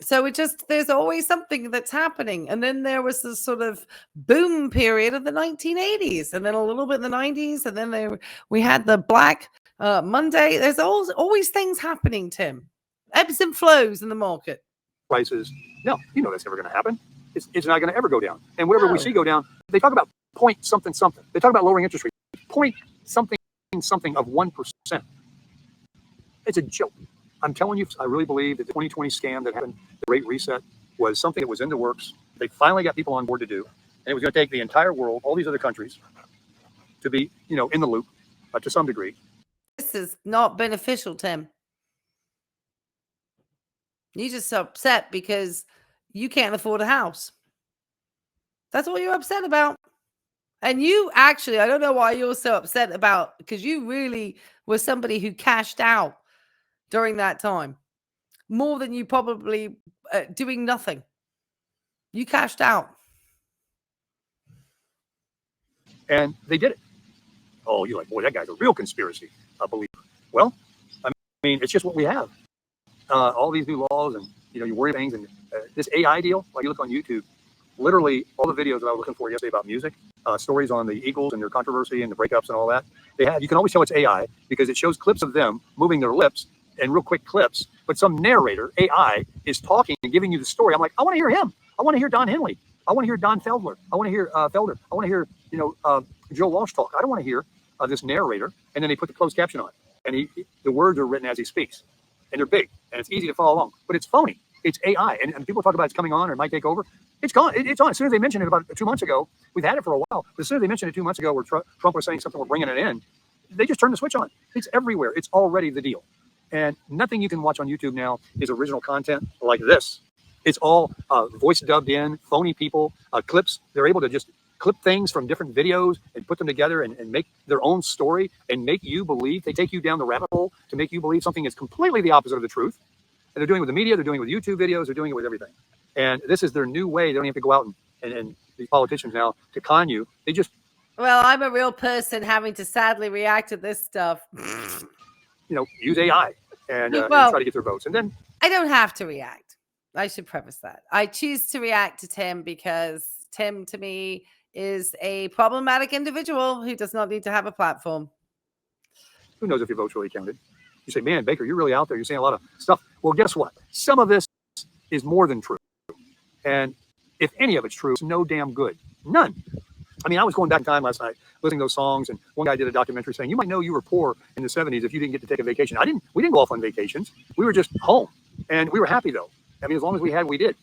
So there's always something that's happening. And then there was this sort of boom period of the 1980s, and then a little bit in the 90s. And then we had the Black Monday. There's always things happening, Tim. Ebbs and flows in the market. Prices. No, that's never going to happen. It's not going to ever go down. And whatever we see go down, they talk about point something something. They talk about lowering interest rates. Point something something of 1%. It's a joke. I'm telling you, I really believe that the 2020 scam that happened, the Great Reset, was something that was in the works. They finally got people on board to do, and it was going to take the entire world, all these other countries, to be, in the loop to some degree. This is not beneficial, Tim. You're just upset because you can't afford a house. That's what you're upset about. And you actually, I don't know why you're so upset about, because you really were somebody who cashed out during that time, more than you probably doing nothing. You cashed out. And they did it. Oh, you're like, boy, that guy's a real conspiracy believer. Well, I mean, it's just what we have. All these new laws, and you worry about things, and this AI deal. Like, you look on YouTube, literally all the videos that I was looking for yesterday about music, stories on the Eagles and their controversy and the breakups and all that. You can always tell it's AI because it shows clips of them moving their lips and real quick clips, but some narrator, AI, is talking and giving you the story. I'm like, I want to hear him. I want to hear Don Henley. I want to hear Don Felder. I want to hear Felder. I want to hear, Joe Walsh talk. I don't want to hear this narrator. And then they put the closed caption on, and the words are written as he speaks, and they're big, and it's easy to follow along, but it's phony. It's AI, and people talk about it's coming on or it might take over. It's gone. It's on. As soon as they mentioned it about 2 months ago, we've had it for a while, but as soon as they mentioned it 2 months ago where Trump was saying something, we're bringing it in, they just turned the switch on. It's everywhere. It's already the deal. And nothing you can watch on YouTube now is original content like this. It's all voice dubbed in, phony people, clips. They're able to just clip things from different videos and put them together and make their own story and make you believe. They take you down the rabbit hole to make you believe something is completely the opposite of the truth. And they're doing it with the media. They're doing it with YouTube videos. They're doing it with everything. And this is their new way. They don't have to go out and these politicians now to con you. They just... Well, I'm a real person having to sadly react to this stuff. Use AI and try to get their votes. And then I don't have to react. I should preface that. I choose to react to Tim because Tim, to me, is a problematic individual who does not need to have a platform. Who knows if your vote's really counted? You say, man, Baker, you're really out there. You're saying a lot of stuff. Well, guess what? Some of this is more than true. And if any of it's true, it's no damn good. None. I mean, I was going back in time last night, listening to those songs, and one guy did a documentary saying, you might know you were poor in the 70s if you didn't get to take a vacation. We didn't go off on vacations. We were just home. And we were happy, though. I mean, as long as we had, we did.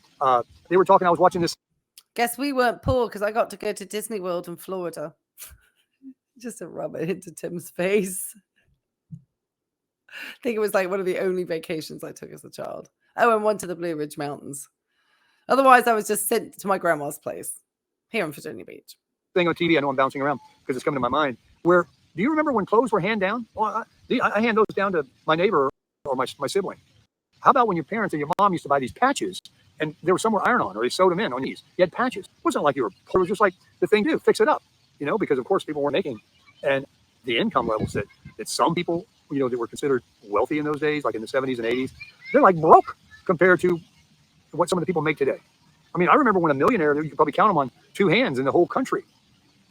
They were talking, I was watching this. Guess we weren't poor because I got to go to Disney World in Florida. Just to rub it into Tim's face. I think it was like one of the only vacations I took as a child. Oh, and one to the Blue Ridge Mountains. Otherwise, I was just sent to my grandma's place here in Virginia Beach. Thing on TV, I know I'm bouncing around because it's coming to my mind. Where, do you remember when clothes were hand down? Well, I hand those down to my neighbor or my sibling. How about when your parents and your mom used to buy these patches and they were somewhere iron on, or they sewed them in on these? You had patches. It wasn't like you were poor. It was just like the thing to do, fix it up, because of course people weren't making. And the income levels that some people, that were considered wealthy in those days, like in the 70s and 80s, they're like broke compared to what some of the people make today. I mean, I remember when a millionaire, you could probably count them on two hands in the whole country.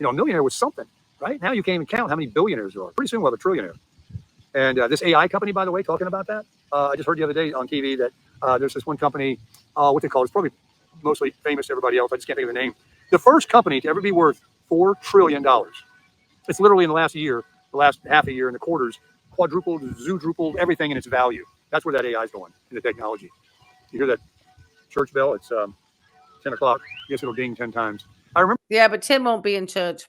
A millionaire was something, right? Now you can't even count how many billionaires there are. Pretty soon we'll have a trillionaire. And this AI company, by the way, talking about that, I just heard the other day on TV that there's this one company, what they call it, it's probably mostly famous to everybody else. I just can't think of the name. The first company to ever be worth $4 trillion. It's literally in the last year, the last half a year in the quarters, quadrupled, zoodrupled, everything in its value. That's where that AI is going in the technology. You hear that church bell? It's 10 o'clock. I guess it'll ding 10 times. I remember. Yeah, but Tim won't be in church.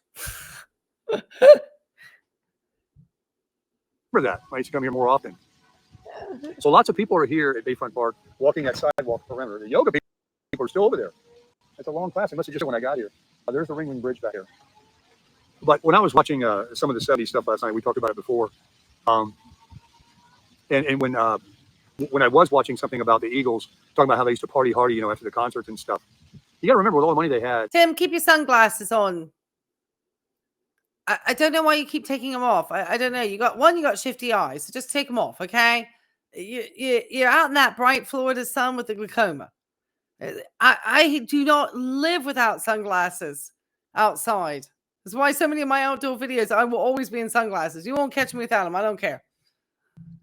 That. I used to come here more often. So lots of people are here at Bayfront Park walking that sidewalk perimeter. The yoga people are still over there. It's a long class. I must have just when I got here. There's the Ringling Bridge back here. But when I was watching some of the 70s stuff last night, we talked about it before. And when I was watching something about the Eagles, talking about how they used to party hardy, after the concerts and stuff. You got to remember with all the money they had. Tim, keep your sunglasses on. I don't know why you keep taking them off. I don't know. You got shifty eyes, so just take them off, okay? You're out in that bright Florida sun with the glaucoma. I do not live without sunglasses outside. That's why so many of my outdoor videos, I will always be in sunglasses. You won't catch me without them. I don't care.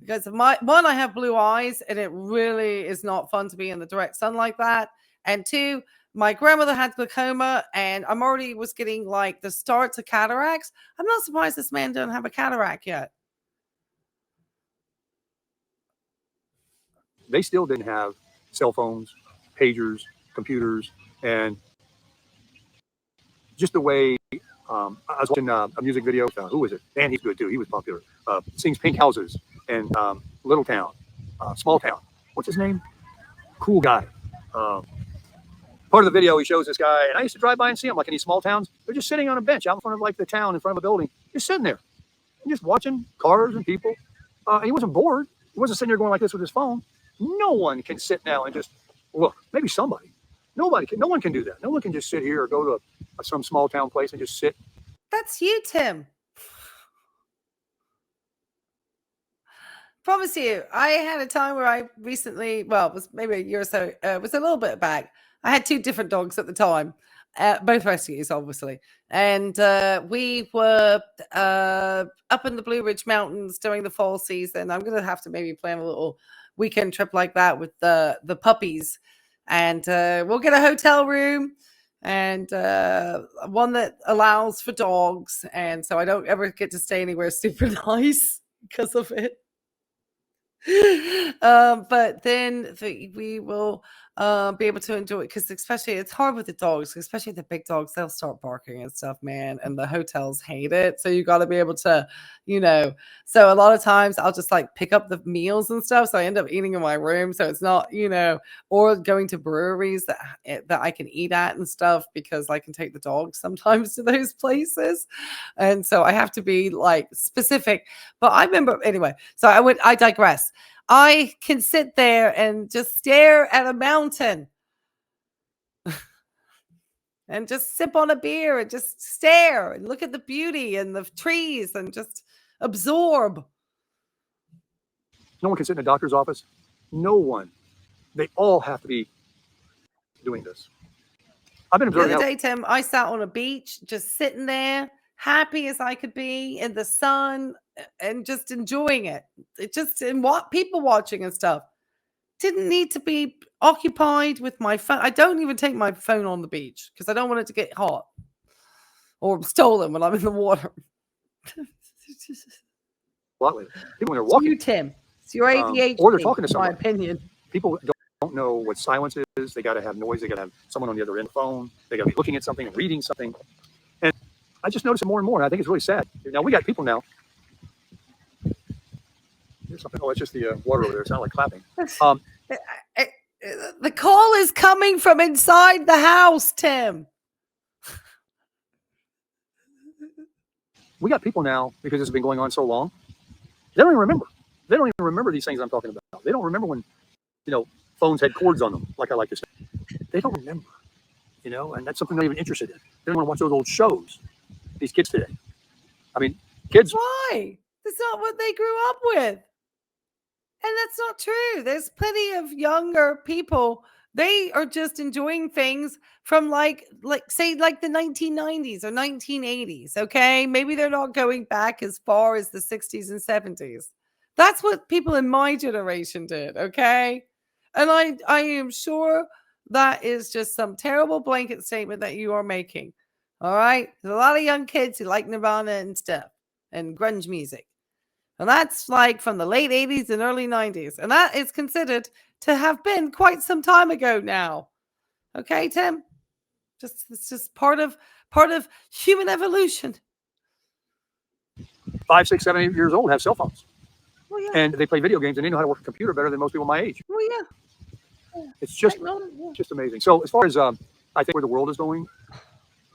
Because I have blue eyes, and it really is not fun to be in the direct sun like that. And two, my grandmother had glaucoma, and I'm already was getting like the starts of cataracts. I'm not surprised this man doesn't have a cataract yet. They still didn't have cell phones, pagers, computers, and just the way I was watching a music video. Who was it? And he's good too. He was popular. Sings Pink Houses and Little Town, Small Town. What's his name? Cool guy. Part of the video, he shows this guy, and I used to drive by and see him, like in these small towns. They're just sitting on a bench out in front of like the town, in front of a building, just sitting there, and just watching cars and people. And he wasn't bored. He wasn't sitting there going like this with his phone. No one can sit now and just look. Maybe somebody. Nobody can. No one can do that. No one can just sit here or go to some small town place and just sit. That's you, Tim. Promise you, I had a time where I recently, well, it was maybe a year or so, it was a little bit back. I had 2 different dogs at the time, both rescues, obviously. And we were up in the Blue Ridge Mountains during the fall season. I'm going to have to maybe plan a little weekend trip like that with the puppies. And we'll get a hotel room and one that allows for dogs. And so I don't ever get to stay anywhere super nice because of it. But then we will be able to enjoy it, because especially it's hard with the dogs, especially the big dogs. They'll start barking and stuff, man, and the hotels hate it. So you got to be able to, so a lot of times I'll just like pick up the meals and stuff, so I end up eating in my room, so it's not, or going to breweries that I can eat at and stuff, because I can take the dogs sometimes to those places, and so I have to be like specific. But I remember anyway, so I digress. I can sit there and just stare at a mountain and just sip on a beer and just stare and look at the beauty and the trees and just absorb. No one can sit in a doctor's office. No one. They all have to be doing this. I've been observing. The other day, Tim, I sat on a beach, just sitting there, happy as I could be in the sun and just enjoying it. It just, and what people watching and stuff. Didn't need to be occupied with my phone. I don't even take my phone on the beach because I don't want it to get hot or stolen when I'm in the water. People when they're walking. It's you, Tim. It's your ADHD, or they're talking to someone. In my opinion. People don't know what silence is. They got to have noise. They got to have someone on the other end of the phone. They got to be looking at something and reading something. And I just notice it more and more. And I think it's really sad. Now, we got people now. There's something. Oh, it's just the water over there. It sounded like clapping. The call is coming from inside the house, Tim. We got people now, because it's been going on so long, they don't even remember. They don't even remember these things I'm talking about. They don't remember when, phones had cords on them, like I like to say. They don't remember, and that's something they're not even interested in. They don't want to watch those old shows, these kids today. I mean, kids. Why? That's not what they grew up with. And that's not true. There's plenty of younger people. They are just enjoying things from like say the 1990s or 1980s. Okay. Maybe they're not going back as far as the 60s and 70s. That's what people in my generation did. Okay. And I am sure that is just some terrible blanket statement that you are making. All right. There's a lot of young kids who like Nirvana and stuff and grunge music. And that's like from the late 80s and early 90s. And that is considered to have been quite some time ago now. Okay, Tim? It's just part of human evolution. 5, 6, 7, 8 years old have cell phones. Well, yeah. And they play video games and they know how to work a computer better than most people my age. Well, yeah. It's just amazing. So as far as I think where the world is going,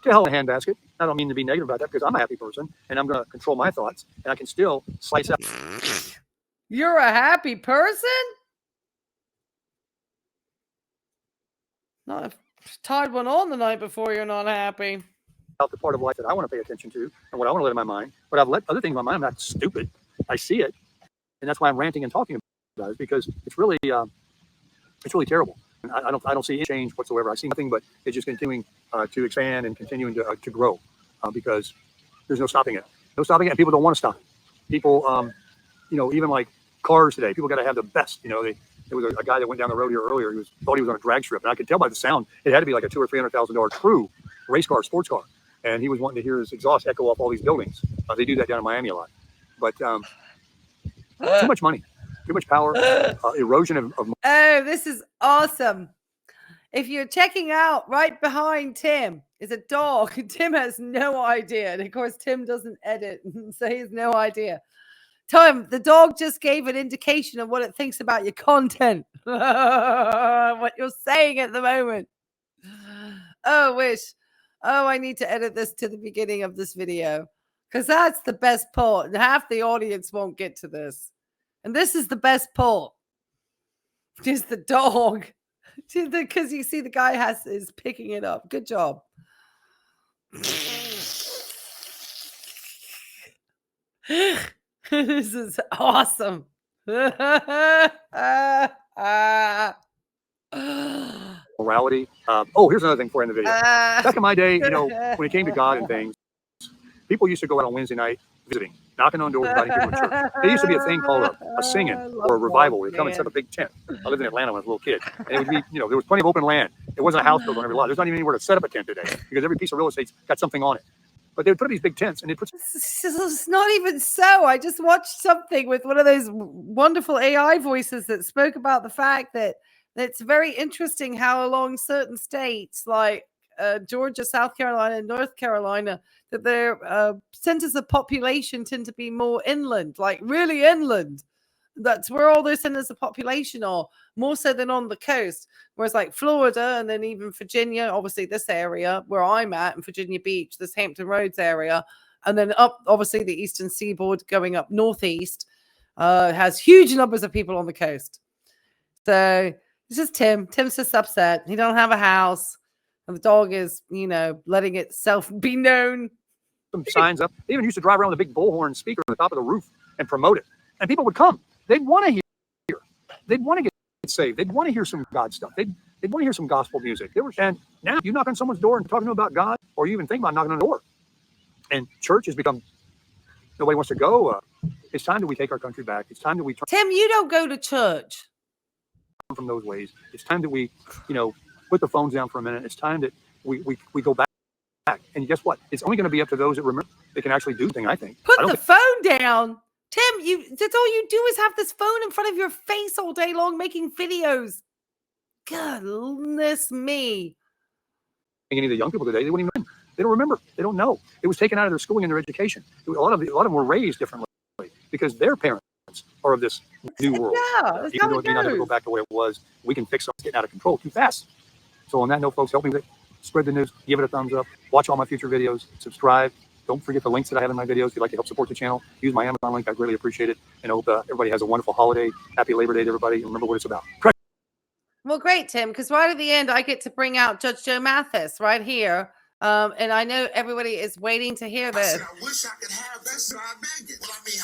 to hell in a handbasket. I don't mean to be negative about that because I'm a happy person and I'm going to control my thoughts and I can still slice out. You're a happy person? Not if you tied one on the night before, you're not happy. Out the part of life that I want to pay attention to and what I want to let in my mind. But I've let other things in my mind. I'm not stupid. I see it. And that's why I'm ranting and talking about it, because it's really terrible. And I don't see any change whatsoever. I see nothing but it's just continuing to expand and continuing to grow because there's no stopping it. No stopping it. And people don't want to stop it. People, even like cars today, people got to have the best. There was a guy that went down the road here earlier. Thought he was on a drag strip, and I could tell by the sound it had to be like a $200,000 or $300,000 true race car, sports car. And he was wanting to hear his exhaust echo off all these buildings. They do that down in Miami a lot. But too much money, too much power, erosion of money. Oh, this is awesome. If you're checking out, right behind Tim is a dog. Tim has no idea. And of course, Tim doesn't edit, so he has no idea. Tim, the dog just gave an indication of what it thinks about your content. What you're saying at the moment. Oh, I need to edit this to the beginning of this video because that's the best part. And half the audience won't get to this. And this is the best part. Just the dog. Because you see the guy is picking it up. Good job. This is awesome. Morality. Here's another thing for you in the video. Back in my day, when it came to God and things, people used to go out on Wednesday night visiting, knocking on doors, inviting people to church. There used to be a thing called a singing or a revival. They'd come and set up a big tent. I lived in Atlanta when I was a little kid. And it would be, there was plenty of open land. There wasn't a house built on every lot. There's not even anywhere to set up a tent today because every piece of real estate's got something on it. But they would put up these big tents and they'd put... It's not even so. I just watched something with one of those wonderful AI voices that spoke about the fact that it's very interesting how along certain states like Georgia, South Carolina, and North Carolina, that their centers of population tend to be more inland, like really inland. That's where all their centers of population are, more so than on the coast. Whereas like Florida and then even Virginia, obviously this area where I'm at in Virginia Beach, this Hampton Roads area, and then up, obviously the eastern seaboard going up northeast, has huge numbers of people on the coast. So this is Tim. Tim's just upset. He don't have a house. And the dog is, letting itself be known. Some signs up. They even used to drive around with a big bullhorn speaker on the top of the roof and promote it. And people would come. They'd want to hear. They'd want to get saved. They'd want to hear some God stuff. They'd want to hear some gospel music. And now you knock on someone's door and talking to them about God, or you even think about knocking on the door. And church has become, nobody wants to go. It's time that we take our country back. It's time that we turn. Tim, you don't go to church. From those ways. It's time that we, put the phones down for a minute. It's time that we go back. And guess what? It's only going to be up to those that remember they can actually do things, I think. Put the phone down. Tim, that's all you do is have this phone in front of your face all day long making videos. Goodness me. Any of the young people today, they wouldn't even, they don't remember. They don't know. It was taken out of their schooling and their education. A lot of them were raised differently because their parents are of this new world. Yeah, even though it may not ever go back to the way it was, we can fix something getting out of control too fast. So on that note, folks, help me spread the news, give it a thumbs up, watch all my future videos, subscribe. Don't forget the links that I have in my videos. If you'd like to help support the channel, use my Amazon link. I greatly appreciate it. And I hope everybody has a wonderful holiday. Happy Labor Day to everybody. And remember what it's about. Well, great, Tim, because right at the end, I get to bring out Judge Joe Mathis right here. And I know everybody is waiting to hear this. I wish I could have that, so I beg it. Well, I mean,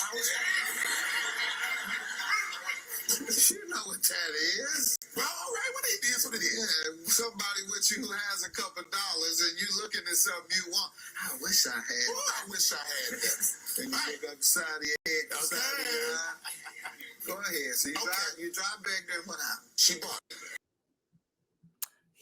you know what that is. Well, all right, what it is, what it is. Somebody with you who has a couple dollars and you looking at something you want. I wish I had. Well, I wish I had this. And you look up the side of your head, the side of your eye. Go ahead. So you drive back there. What happened? She bought it.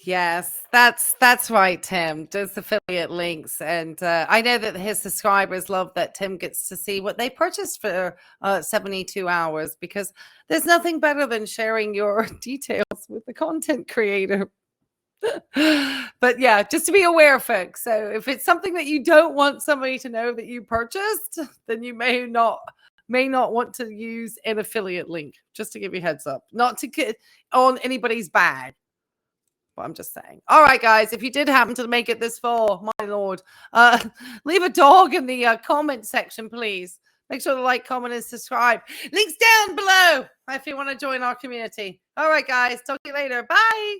Yes, that's right, Tim. Does affiliate links, and I know that his subscribers love that Tim gets to see what they purchased for 72 hours, because there's nothing better than sharing your details with the content creator. But yeah, just to be aware, folks. So if it's something that you don't want somebody to know that you purchased, then you may not want to use an affiliate link. Just to give you a heads up, not to get on anybody's bag. I'm just saying. All right, guys, if you did happen to make it this far, my lord, leave a dog in the comment section, please. Make sure to like, comment, and subscribe. Links down below if you want to join our community. All right, guys, talk to you later. Bye.